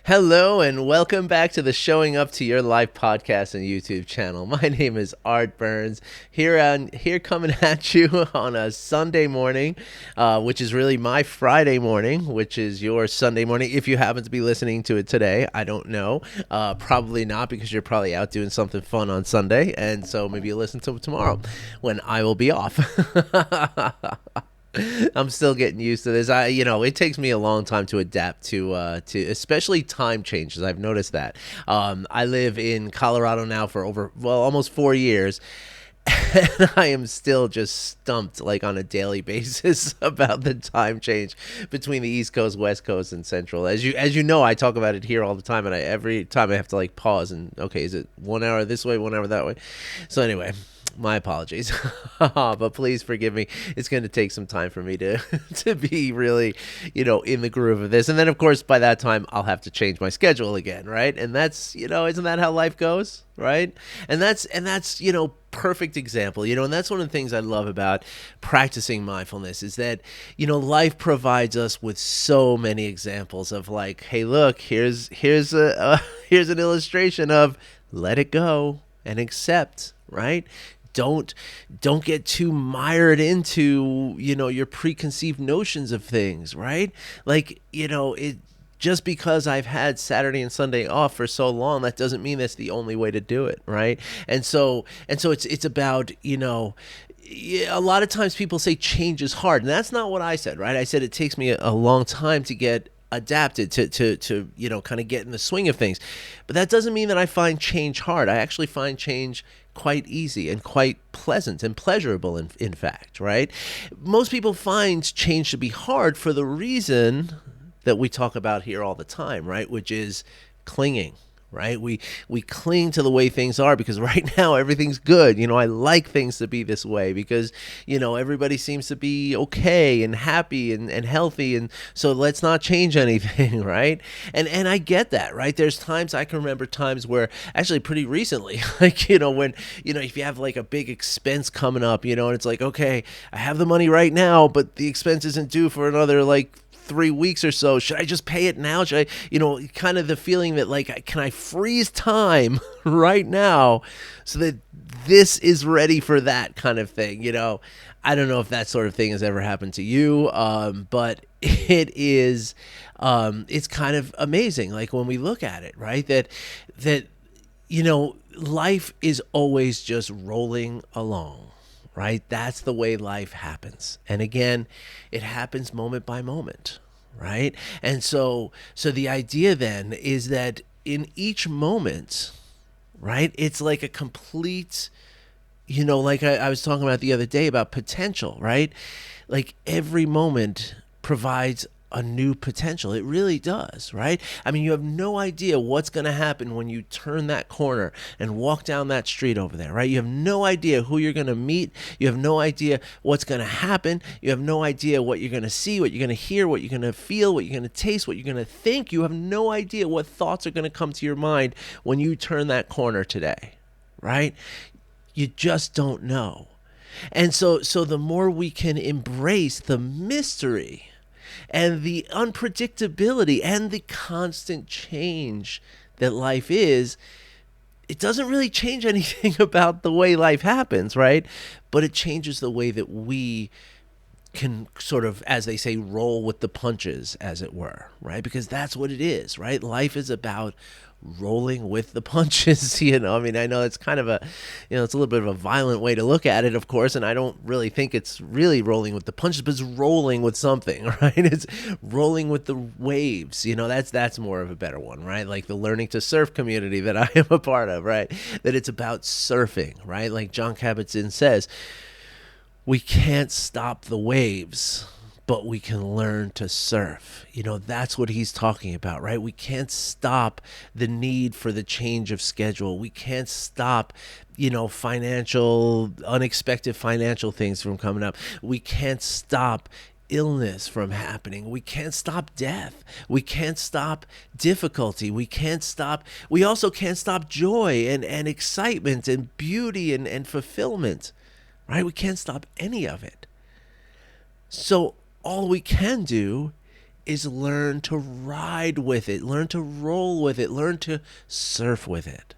Hello and welcome back to the Showing Up to Your Life podcast and YouTube channel. My name is Art Burns here coming at you on a Sunday morning, which is really my Friday morning, which is your Sunday morning. If you happen to be listening to it today, I don't know. Probably not because you're probably out doing something fun on Sunday, and so maybe you listen to it tomorrow when I will be off. I'm still getting used to this. It takes me a long time to adapt to especially time changes. I've noticed that. I live in Colorado now for almost 4 years, and I am still just stumped like on a daily basis about the time change between the East Coast, West Coast, and Central. As you know, I talk about it here all the time, and every time I have to like pause and okay, is it 1 hour this way, 1 hour that way? So anyway. My apologies, but please forgive me. It's going to take some time for me to to be really, in the groove of this. And then, of course, by that time, I'll have to change my schedule again, right? And that's, isn't that how life goes, right? And that's perfect example, and that's one of the things I love about practicing mindfulness is that, life provides us with so many examples of like, hey, look, here's here's an illustration of let it go and accept, right? Don't get too mired into your preconceived notions of things, right? Like it just because I've had Saturday and Sunday off for so long, that doesn't mean that's the only way to do it, right? And so it's about yeah, a lot of times people say change is hard, and that's not what I said, right? I said it takes me a long time to get adapted to kind of get in the swing of things, but that doesn't mean that I find change hard. I actually find change quite easy and quite pleasant and pleasurable in fact, right? Most people find change to be hard for the reason that we talk about here all the time, right? Which is clinging, right? We cling to the way things are because right now everything's good. I like things to be this way because, everybody seems to be okay and happy and healthy. And so let's not change anything, right? And I get that, right? There's times I can remember times where actually pretty recently, like, when, if you have like a big expense coming up, and it's like, okay, I have the money right now, but the expense isn't due for another like 3 weeks or so. Should I just pay it now? Should I, kind of the feeling that like, can I freeze time right now so that this is ready for that kind of thing? I don't know if that sort of thing has ever happened to you, but it's kind of amazing. Like when we look at it, right? That life is always just rolling along. Right? That's the way life happens. And again, it happens moment by moment, right? And so the idea then is that in each moment, right, it's like a complete, like I was talking about the other day about potential, right? Like every moment provides a new potential. It really does, right? I mean, you have no idea what's going to happen when you turn that corner and walk down that street over there, right? You have no idea who you're going to meet. You have no idea what's going to happen. You have no idea what you're going to see, what you're going to hear, what you're going to feel, what you're going to taste, what you're going to think. You have no idea what thoughts are going to come to your mind when you turn that corner today, right? You just don't know. And so the more we can embrace the mystery and the unpredictability and the constant change that life is, it doesn't really change anything about the way life happens, right? But it changes the way that we can sort of, as they say, roll with the punches, as it were, right? Because that's what it is, right? Life is about rolling with the punches. I mean, I know it's kind of it's a little bit of a violent way to look at it, of course, and I don't really think it's really rolling with the punches, but it's rolling with something, right? It's rolling with the waves. That's more of a better one, right? Like the learning to surf community that I am a part of, right? That it's about surfing, right? Like John Kabat-Zinn says, we can't stop the waves, but we can learn to surf. That's what he's talking about, right? We can't stop the need for the change of schedule. We can't stop, unexpected financial things from coming up. We can't stop illness from happening. We can't stop death. We can't stop difficulty. We also can't stop joy and excitement and beauty and fulfillment, right? We can't stop any of it. So all we can do is learn to ride with it, learn to roll with it, learn to surf with it.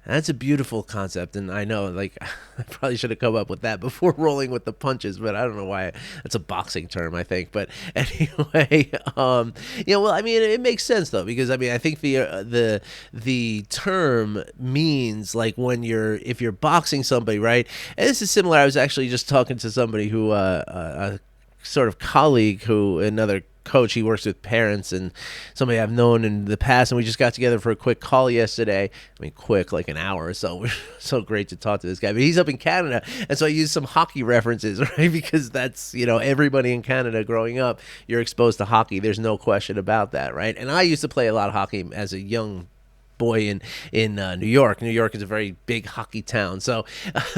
That's a beautiful concept, and I know, like, I probably should have come up with that before rolling with the punches, but I don't know why. That's a boxing term, I think. But anyway, well, I mean, it makes sense though, because I mean, I think the term means like when if you're boxing somebody, right? And this is similar. I was actually just talking to somebody who a sort of colleague who another coach. He works with parents and somebody I've known in the past, and we just got together for a quick call yesterday. I mean, quick, like an hour or so. So great to talk to this guy. But he's up in Canada, and so I use some hockey references, right? Because that's, everybody in Canada growing up, you're exposed to hockey. There's no question about that, right? And I used to play a lot of hockey as a young boy in New York. New York is a very big hockey town. So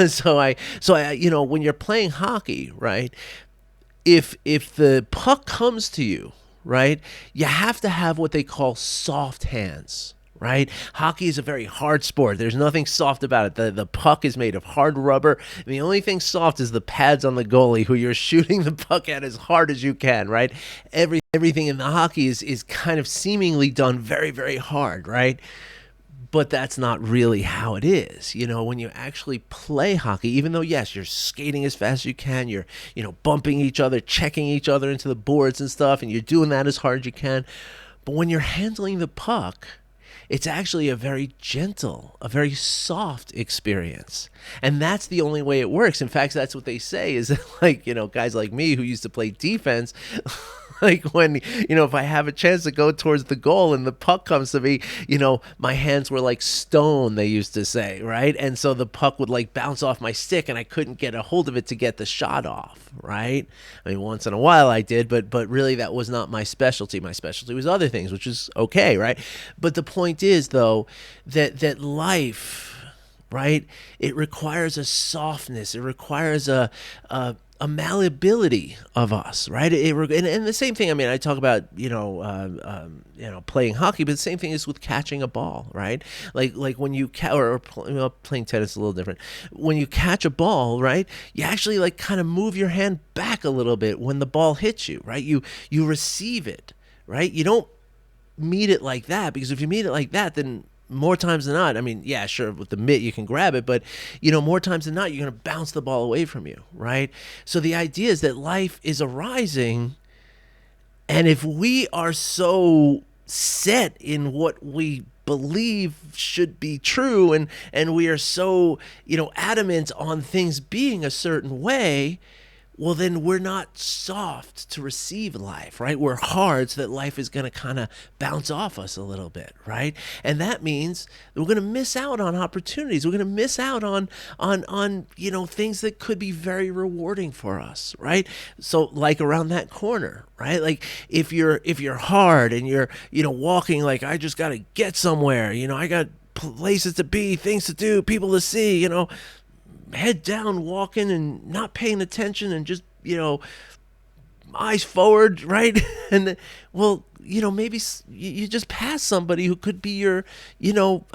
so I when you're playing hockey, right? If the puck comes to you, right, you have to have what they call soft hands, right? Hockey is a very hard sport. There's nothing soft about it. The puck is made of hard rubber. And the only thing soft is the pads on the goalie, who you're shooting the puck at as hard as you can, right? Everything in the hockey is kind of seemingly done very, very hard, right? But that's not really how it is. When you actually play hockey, even though, yes, you're skating as fast as you can, you're, bumping each other, checking each other into the boards and stuff, and you're doing that as hard as you can. But when you're handling the puck, it's actually a very gentle, a very soft experience. And that's the only way it works. In fact, that's what they say is that, like, guys like me who used to play defense, like when, if I have a chance to go towards the goal and the puck comes to me, my hands were like stone, they used to say, right? And so the puck would like bounce off my stick and I couldn't get a hold of it to get the shot off, right? I mean, once in a while I did, but really that was not my specialty. My specialty was other things, which is okay, right? But the point is, though, that life, right, it requires a softness. It requires a malleability of us, right? And the same thing. I mean, I talk about playing hockey, but the same thing is with catching a ball, right? Like when you playing tennis is a little different. When you catch a ball, right, you actually like kind of move your hand back a little bit when the ball hits you, right? You receive it, right? You don't meet it like that, because if you meet it like that, then more times than not, I mean, yeah, sure, with the mitt you can grab it, but more times than not, you're going to bounce the ball away from you, right? So the idea is that life is arising, and if we are so set in what we believe should be true, and we are so adamant on things being a certain way, well, then we're not soft to receive life, right? We're hard, so that life is going to kind of bounce off us a little bit, right? And that means that we're going to miss out on opportunities. We're going to miss out on things that could be very rewarding for us, right? So like around that corner, right? Like if you're hard and you're walking like, I just got to get somewhere, I got places to be, things to do, people to see, head down walking and not paying attention and just eyes forward, right? And well, maybe you just pass somebody who could be your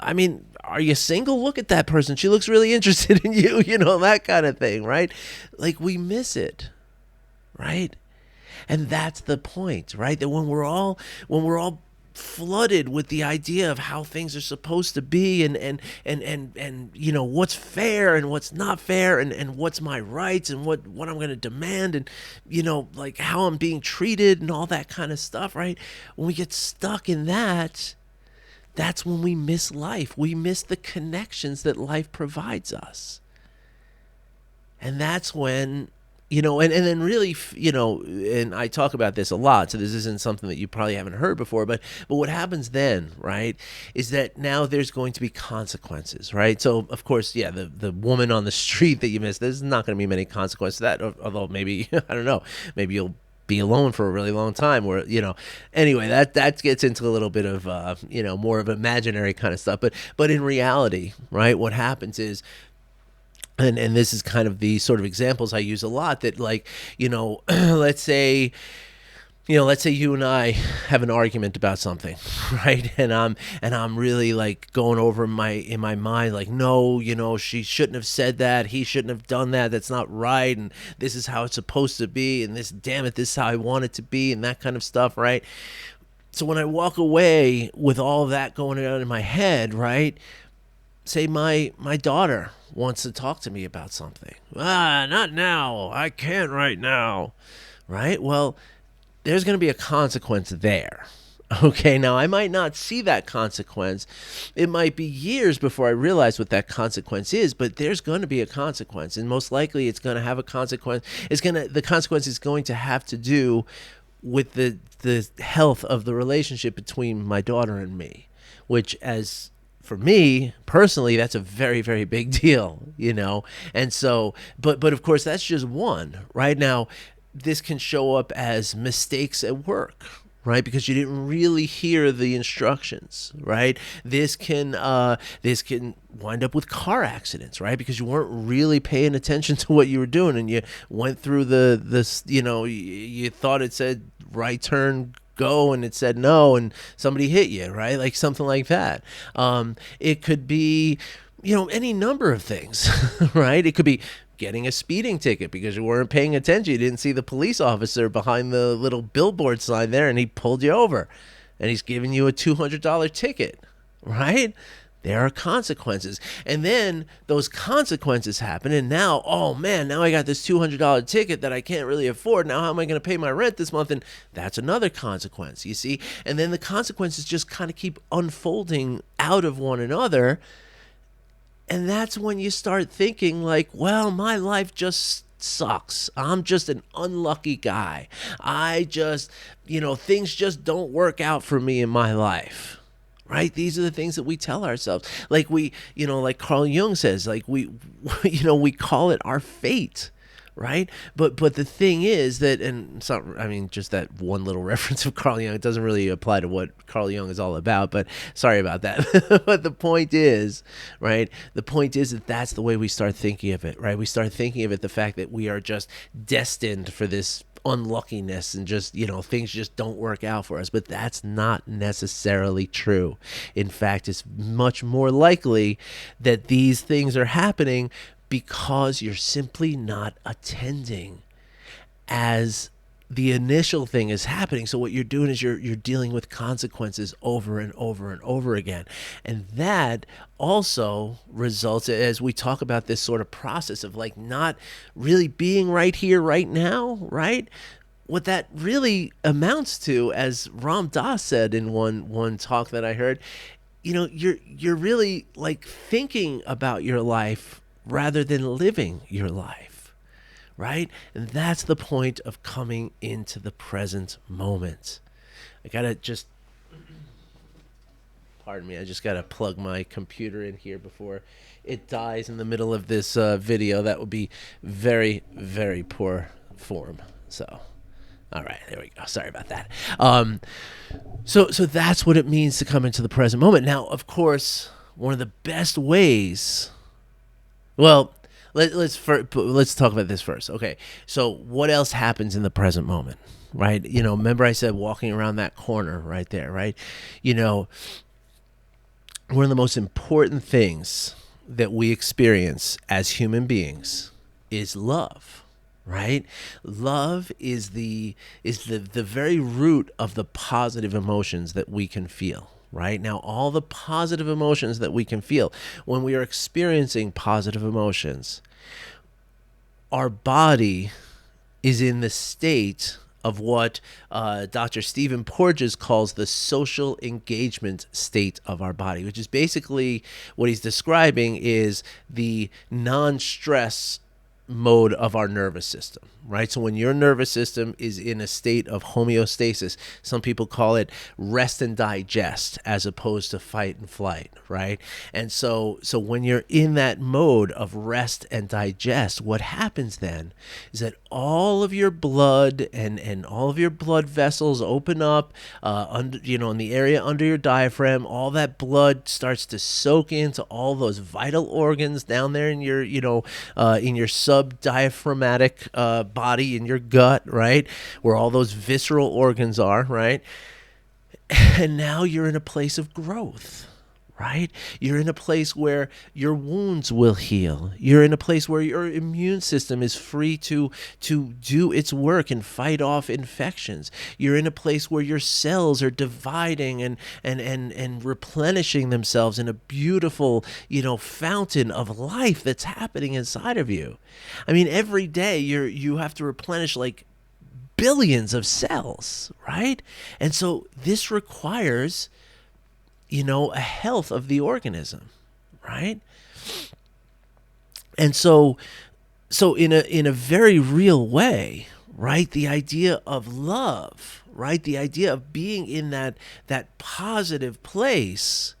I mean, are you single? Look at that person, she looks really interested in you, that kind of thing, right? Like we miss it, right? And that's the point, right? That when we're all flooded with the idea of how things are supposed to be, and what's fair and what's not fair, and what's my rights and what I'm going to demand, and like how I'm being treated and all that kind of stuff, right? When we get stuck in that, that's when we miss life. We miss the connections that life provides us. And that's when and then really, and I talk about this a lot, so this isn't something that you probably haven't heard before, but what happens then, right, is that now there's going to be consequences, right? So, of course, yeah, the woman on the street that you missed, there's not going to be many consequences to that, although maybe, I don't know, maybe you'll be alone for a really long time, where anyway, that gets into a little bit of more of imaginary kind of stuff, but in reality, right, what happens is, and this is kind of the sort of examples I use a lot, that like let's say let's say you and I have an argument about something, right? And I'm really like going over in my mind, like, no, she shouldn't have said that. He shouldn't have done that. That's not right. And this is how it's supposed to be. And this, damn it, this is how I want it to be, and that kind of stuff, right? So when I walk away with all of that going on in my head, right? Say my daughter wants to talk to me about something. Not now. I can't right now. Right? Well, there's going to be a consequence there. Okay, now I might not see that consequence. It might be years before I realize what that consequence is, but there's going to be a consequence, and most likely it's going to have a consequence. The consequence is going to have to do with the health of the relationship between my daughter and me, which, as for me personally, that's a very, very big deal. And so, but of course, that's just one. Right now, this can show up as mistakes at work, right? Because you didn't really hear the instructions, right? This can wind up with car accidents, right? Because you weren't really paying attention to what you were doing, and you went through you thought it said right turn, go, and it said no, and somebody hit you, right? Like something like that. It could be any number of things. Right? It could be getting a speeding ticket because you weren't paying attention. You didn't see the police officer behind the little billboard sign there, and he pulled you over, and he's giving you a $200 ticket. Right? There are consequences. And then those consequences happen, and now, oh man, now I got this $200 ticket that I can't really afford. Now how am I going to pay my rent this month? And that's another consequence, you see? And then the consequences just kind of keep unfolding out of one another. And that's when you start thinking like, well, my life just sucks. I'm just an unlucky guy. I just, things just don't work out for me in my life. Right? These are the things that we tell ourselves. Like like Carl Jung says, like we call it our fate. Right? But the thing is that, and it's not, I mean, just that one little reference of Carl Jung, it doesn't really apply to what Carl Jung is all about, but sorry about that. But the point is, right? The point is that that's the way we start thinking of it, right? We start thinking of it, the fact that we are just destined for this unluckiness, and just things just don't work out for us. But that's not necessarily true. In fact, it's much more likely that these things are happening because you're simply not attending as the initial thing is happening. So what you're doing is you're dealing with consequences over and over and over again. And that also results, as we talk about this sort of process of like not really being right here, right now, right? What that really amounts to, as Ram Dass said in one talk that I heard, you're really like thinking about your life rather than living your life, right? And that's the point of coming into the present moment. I gotta just, pardon me, I just gotta plug my computer in here before it dies in the middle of this video. That would be very, very poor form. So, all right, there we go. Sorry about that. So that's what it means to come into the present moment. Now, of course, one of the best ways. Well, let's talk about this first. Okay, so what else happens in the present moment, right? Remember I said walking around that corner right there, right? One of the most important things that we experience as human beings is love, right? Love is the very root of the positive emotions that we can feel. Right now, all the positive emotions that we can feel, when we are experiencing positive emotions, our body is in the state of what Dr. Stephen Porges calls the social engagement state of our body, which is basically what he's describing is the non-stress mode of our nervous system, right? So when your nervous system is in a state of homeostasis, some people call it rest and digest as opposed to fight and flight, right? And so when you're in that mode of rest and digest, what happens then is that all of your blood and all of your blood vessels open up in the area under your diaphragm. All that blood starts to soak into all those vital organs down there in your in your subdiaphragmatic body in your gut, right? Where all those visceral organs are, right? And now you're in a place of growth, right? You're in a place where your wounds will heal. You're in a place where your immune system is free to do its work and fight off infections. You're in a place where your cells are dividing and replenishing themselves in a beautiful, fountain of life that's happening inside of you. I mean, every day you have to replenish like billions of cells, right? And so this requires, a health of the organism, right? And so in a very real way, right? The idea of love, right? The idea of being in that positive place.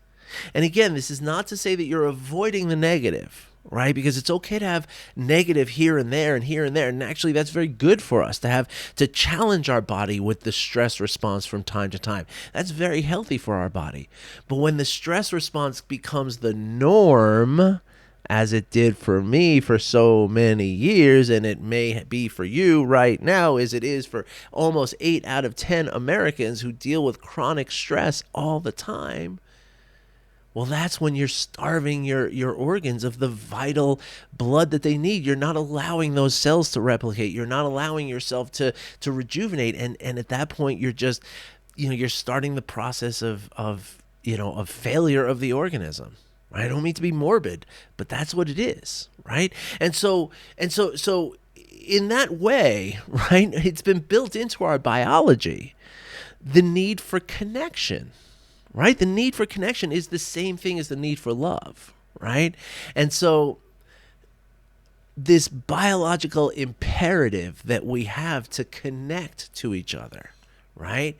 And again, this is not to say that you're avoiding the negative, right? Because it's okay to have negative here and there and here and there. And actually, that's very good for us to challenge our body with the stress response from time to time. That's very healthy for our body. But when the stress response becomes the norm, as it did for me for so many years, and it may be for you right now, as it is for almost 8 out of 10 Americans who deal with chronic stress all the time, well, that's when you're starving your organs of the vital blood that they need. You're not allowing those cells to replicate. You're not allowing yourself to rejuvenate. And at that point, you're just, you're starting the process of failure of the organism. Right? I don't mean to be morbid, but that's what it is. Right? And so in that way, right, it's been built into our biology, the need for connection. Right? The need for connection is the same thing as the need for love, right? And so this biological imperative that we have to connect to each other, right?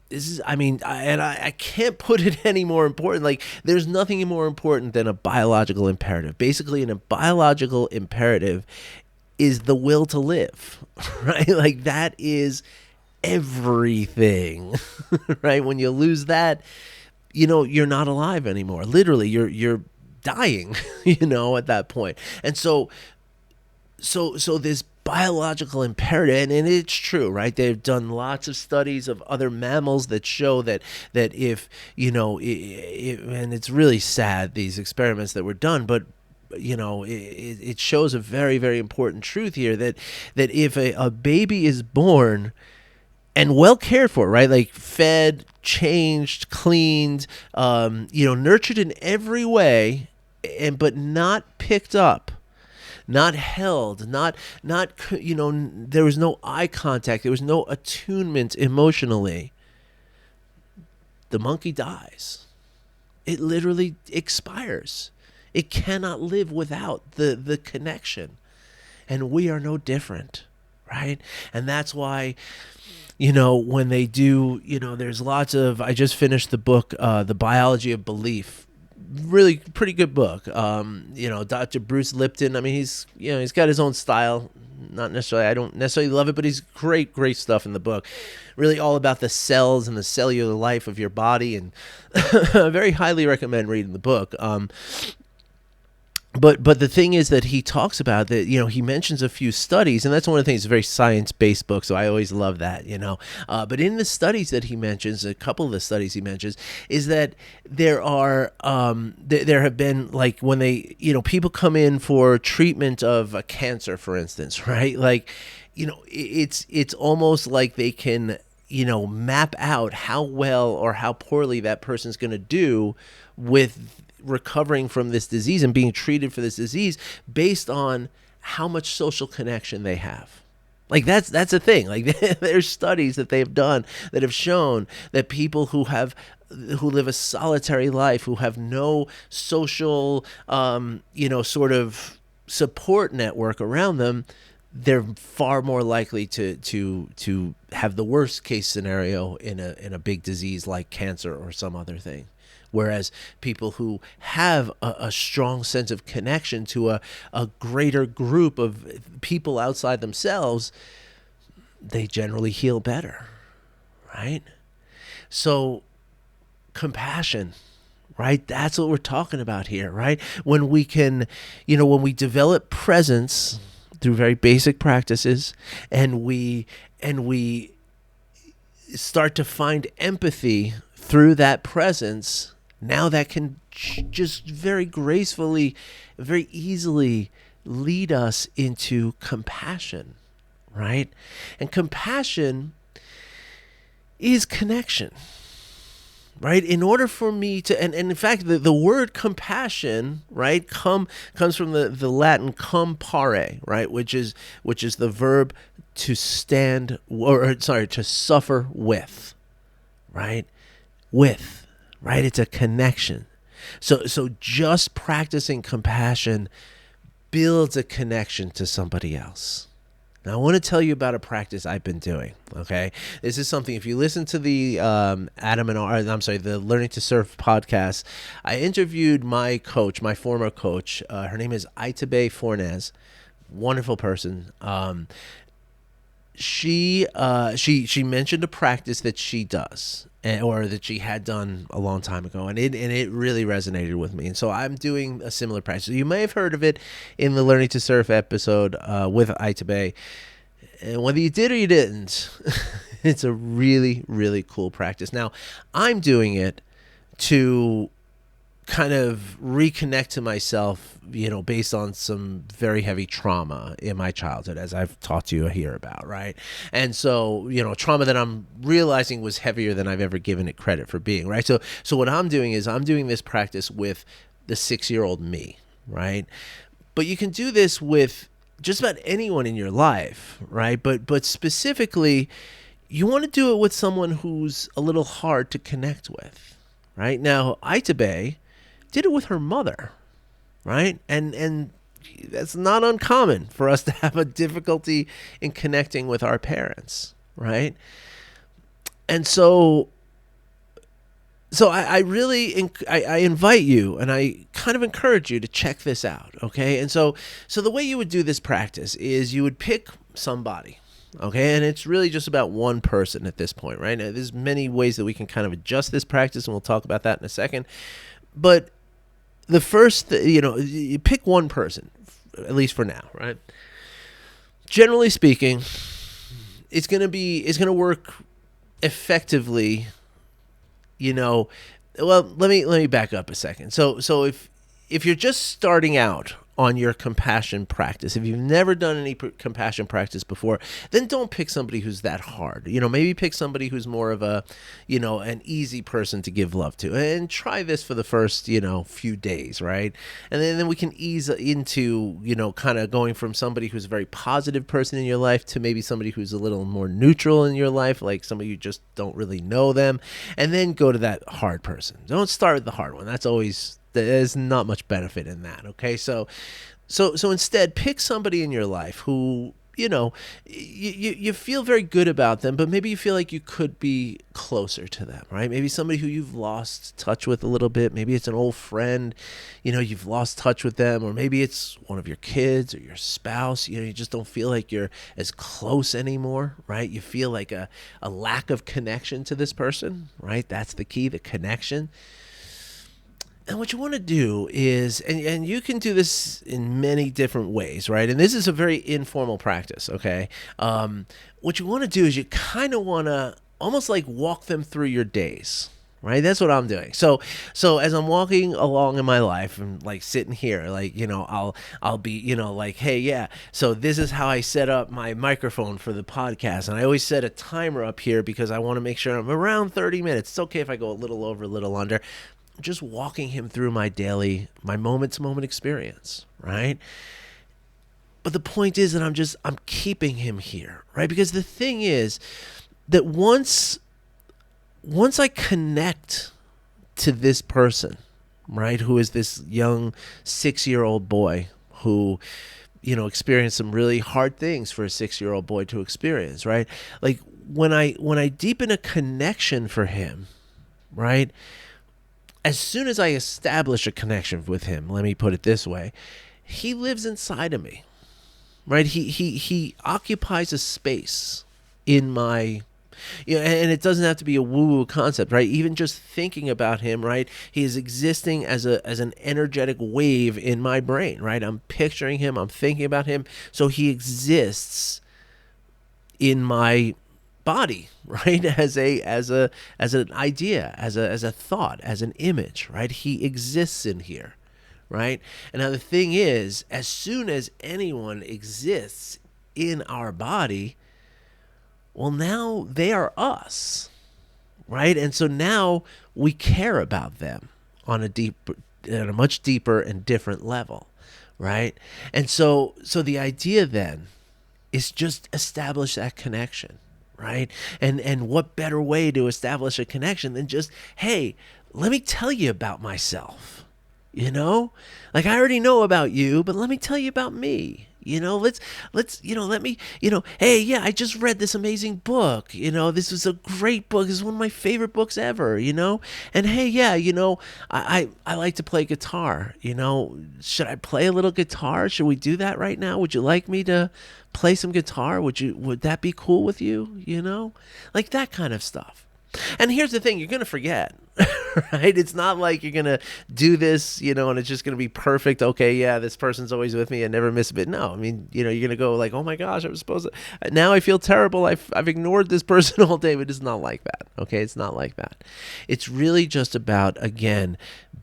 This is, I can't put it any more important. Like, there's nothing more important than a biological imperative. Basically, a biological imperative is the will to live, right? Like, that is everything, right? When you lose that, you're not alive anymore. Literally, you're dying, at that point. And so this biological imperative, and it's true, right? They've done lots of studies of other mammals that show that if, and it's really sad, these experiments that were done, but it shows a very, very important truth here that if a baby is born and well cared for, right? Like fed, changed, cleaned, nurtured in every way, but not picked up, not held, not there was no eye contact, there was no attunement emotionally. The monkey dies. It literally expires. It cannot live without the connection. And we are no different, right? And that's why, when they do, there's lots of, I just finished the book, The Biology of Belief. Really pretty good book. Dr. Bruce Lipton, he's got his own style. Not necessarily, I don't necessarily love it, but he's great stuff in the book. Really all about the cells and the cellular life of your body. And I very highly recommend reading the book. But the thing is that he talks about that, he mentions a few studies, and that's one of the things, it's a very science-based book, so I always love that, But in the studies that he mentions, a couple of the studies he mentions, is that there are, there have been, like, when they, people come in for treatment of a cancer, for instance, right? Like, it's almost like they can, map out how well or how poorly that person's going to do with recovering from this disease and being treated for this disease based on how much social connection they have. Like that's a thing. Like there's studies that they've done that have shown that people who live a solitary life, who have no social, sort of support network around them, they're far more likely to have the worst case scenario in a big disease like cancer or some other thing. Whereas people who have a strong sense of connection to a greater group of people outside themselves, they generally heal better, right? So compassion, right? That's what we're talking about here, right? When we can, when we develop presence through very basic practices, and we start to find empathy through that presence, now that can just very gracefully, very easily lead us into compassion, right? And compassion is connection, right? In order for me to, and in fact, the word compassion, right, comes from the Latin compare, right, which is the verb to stand, or sorry, to suffer with, right? With, right? It's a connection. So just practicing compassion builds a connection to somebody else. Now, I want to tell you about a practice I've been doing. Okay, this is something. If you listen to the the Learning to Surf podcast, I interviewed my coach, my former coach. Her name is Itabe Fornes, wonderful person. She mentioned a practice that she does, or that she had done a long time ago, and it really resonated with me. And so I'm doing a similar practice. You may have heard of it in the Learning to Surf episode with Itabe, and whether you did or you didn't, it's a really, really cool practice. Now, I'm doing it to kind of reconnect to myself, based on some very heavy trauma in my childhood, as I've talked to you here about, right? And so, trauma that I'm realizing was heavier than I've ever given it credit for being, right? So what I'm doing is I'm doing this practice with the 6-year-old me, right? But you can do this with just about anyone in your life, right? But specifically, you want to do it with someone who's a little hard to connect with, right? Now, Itabe did it with her mother, right? And that's not uncommon for us to have a difficulty in connecting with our parents, right? And so I really I invite you, and I kind of encourage you to check this out, okay? And so the way you would do this practice is you would pick somebody, okay? And it's really just about one person at this point, right? Now, there's many ways that we can kind of adjust this practice, and we'll talk about that in a second. But the first, you pick one person, at least for now, right? Generally speaking, it's going to work effectively, well, let me back up a second. So if you're just starting out on your compassion practice, if you've never done any compassion practice before, then don't pick somebody who's that hard. Maybe pick somebody who's more of a, an easy person to give love to, and try this for the first, few days, right? And then we can ease into, kind of going from somebody who's a very positive person in your life to maybe somebody who's a little more neutral in your life, like somebody you just don't really know them, and then go to that hard person. Don't start with the hard one. There's not much benefit in that, okay? So instead, pick somebody in your life who, you feel very good about them, but maybe you feel like you could be closer to them, right? Maybe somebody who you've lost touch with a little bit. Maybe it's an old friend, you've lost touch with them, or maybe it's one of your kids or your spouse. You just don't feel like you're as close anymore, right? You feel like a lack of connection to this person, right? That's the key, the connection. And what you want to do is, and you can do this in many different ways, right? And this is a very informal practice, okay? What you want to do is you kind of want to almost like walk them through your days, right? That's what I'm doing. So as I'm walking along in my life and like sitting here, like, I'll be, like, hey, yeah, so this is how I set up my microphone for the podcast. And I always set a timer up here because I want to make sure I'm around 30 minutes. It's okay if I go a little over, a little under. Just walking him through my moment-to-moment experience, right? But the point is that I'm keeping him here, right? Because the thing is that once I connect to this person, right, who is this young 6-year-old boy who, experienced some really hard things for a 6-year-old boy to experience, right? Like when I deepen a connection for him, right? As soon as I establish a connection with him, let me put it this way, he lives inside of me, right? He occupies a space in my Yeah, and it doesn't have to be a woo-woo concept, right? Even just thinking about him, right? He is existing as an energetic wave in my brain, right? I'm picturing him, I'm thinking about him, so he exists in my body, right? As an idea, as a thought, as an image, right? He exists in here, right? And now the thing is, as soon as anyone exists in our body, well, now they are us, right? And so now we care about them on a much deeper and different level, right? And so the idea then is just establish that connection, right? And what better way to establish a connection than just, hey, let me tell you about myself. You know, like I already know about you, but let me tell you about me. Let's let me, hey, yeah, I just read this amazing book. This was a great book. This is one of my favorite books ever. And hey, yeah, I like to play guitar. Should I play a little guitar? Should we do that right now? Would you like me to play some guitar? Would that be cool with you? Like that kind of stuff. And here's the thing, you're going to forget, right? It's not like you're going to do this, and it's just going to be perfect. Okay, yeah, this person's always with me. I never miss a bit. No, I mean, you're going to go like, oh my gosh, I was supposed to. Now I feel terrible. I've ignored this person all day, but it's not like that. Okay, it's not like that. It's really just about, again,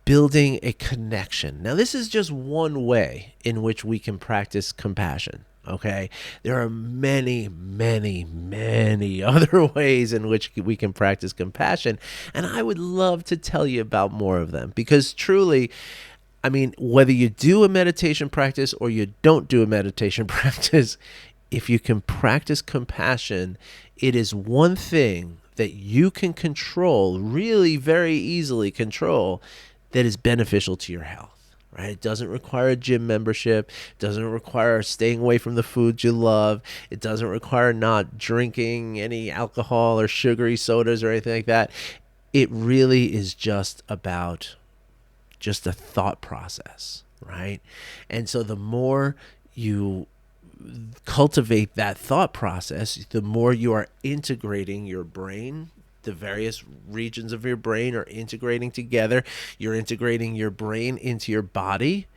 building a connection. Now, this is just one way in which we can practice compassion. Okay, there are many, many, many other ways in which we can practice compassion, and I would love to tell you about more of them because truly, I mean, whether you do a meditation practice or you don't do a meditation practice, if you can practice compassion, it is one thing that you can control, really very easily control, that is beneficial to your health. Right? It doesn't require a gym membership. It doesn't require staying away from the foods you love. It doesn't require not drinking any alcohol or sugary sodas or anything like that. It really is just about just a thought process, right? And so the more you cultivate that thought process, the more you are integrating your brain. The various regions of your brain are integrating together. You're integrating your brain into your body,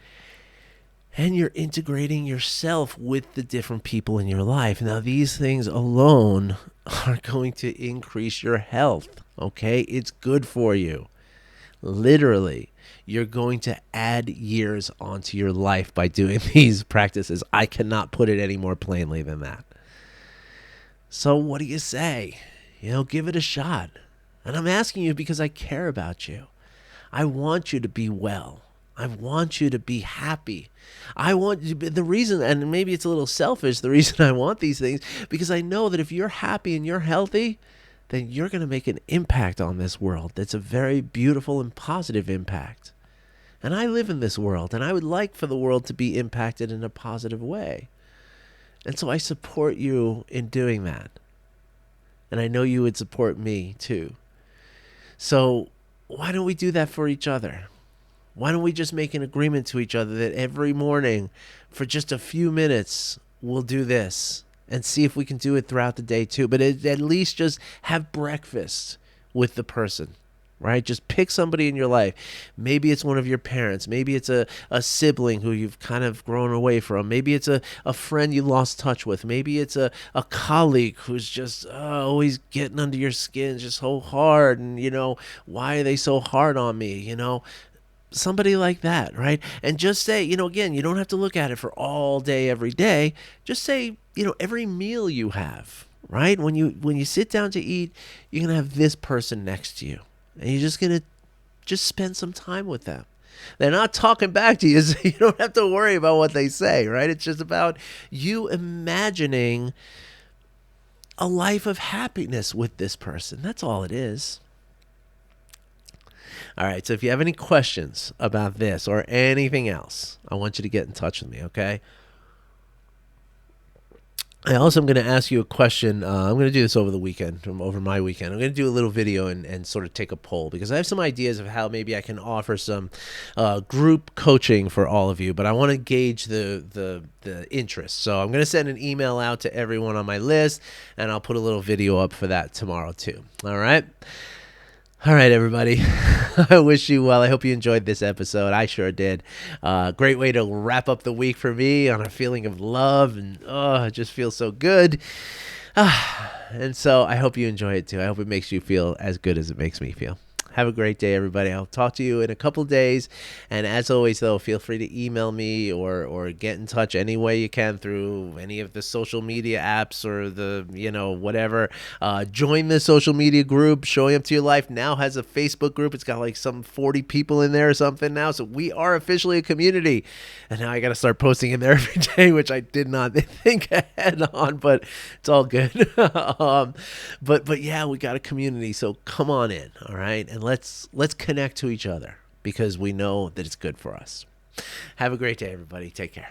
and you're integrating yourself with the different people in your life. Now, these things alone are going to increase your health, okay? It's good for you. Literally, you're going to add years onto your life by doing these practices. I cannot put it any more plainly than that. So what do you say? Give it a shot. And I'm asking you because I care about you. I want you to be well. I want you to be happy. I want you, the reason, and maybe it's a little selfish, the reason I want these things, because I know that if you're happy and you're healthy, then you're going to make an impact on this world. That's a very beautiful and positive impact. And I live in this world, and I would like for the world to be impacted in a positive way. And so I support you in doing that. And I know you would support me too. So why don't we do that for each other? Why don't we just make an agreement to each other that every morning for just a few minutes we'll do this and see if we can do it throughout the day too. But at least just have breakfast with the person. Right? Just pick somebody in your life. Maybe it's one of your parents. Maybe it's a sibling who you've kind of grown away from. Maybe it's a friend you lost touch with. Maybe it's a colleague who's just always getting under your skin, just so hard. And, why are they so hard on me? Somebody like that, right? And just say, again, you don't have to look at it for all day, every day. Just say, every meal you have, right? When you sit down to eat, you're going to have this person next to you. And you're just going to spend some time with them. They're not talking back to you, so you don't have to worry about what they say, right? It's just about you imagining a life of happiness with this person. That's all it is. All right, so if you have any questions about this or anything else, I want you to get in touch with me, okay? I also am going to ask you a question. I'm going to do this over the weekend, over my weekend. I'm going to do a little video and sort of take a poll because I have some ideas of how maybe I can offer some group coaching for all of you. But I want to gauge the interest. So I'm going to send an email out to everyone on my list, and I'll put a little video up for that tomorrow too. All right. All right, everybody. I wish you well. I hope you enjoyed this episode. I sure did. Great way to wrap up the week for me on a feeling of love, and it just feels so good. And so I hope you enjoy it too. I hope it makes you feel as good as it makes me feel. Have a great day, everybody. I'll talk to you in a couple days. And as always, though, feel free to email me or get in touch any way you can through any of the social media apps or the, whatever. Join the social media group. Showing Up to Your Life now has a Facebook group. It's got like some 40 people in there or something now. So we are officially a community. And now I got to start posting in there every day, which I did not think ahead on, but it's all good. But yeah, we got a community. So come on in. All right. And let's connect to each other because we know that it's good for us. Have a great day, everybody. Take care.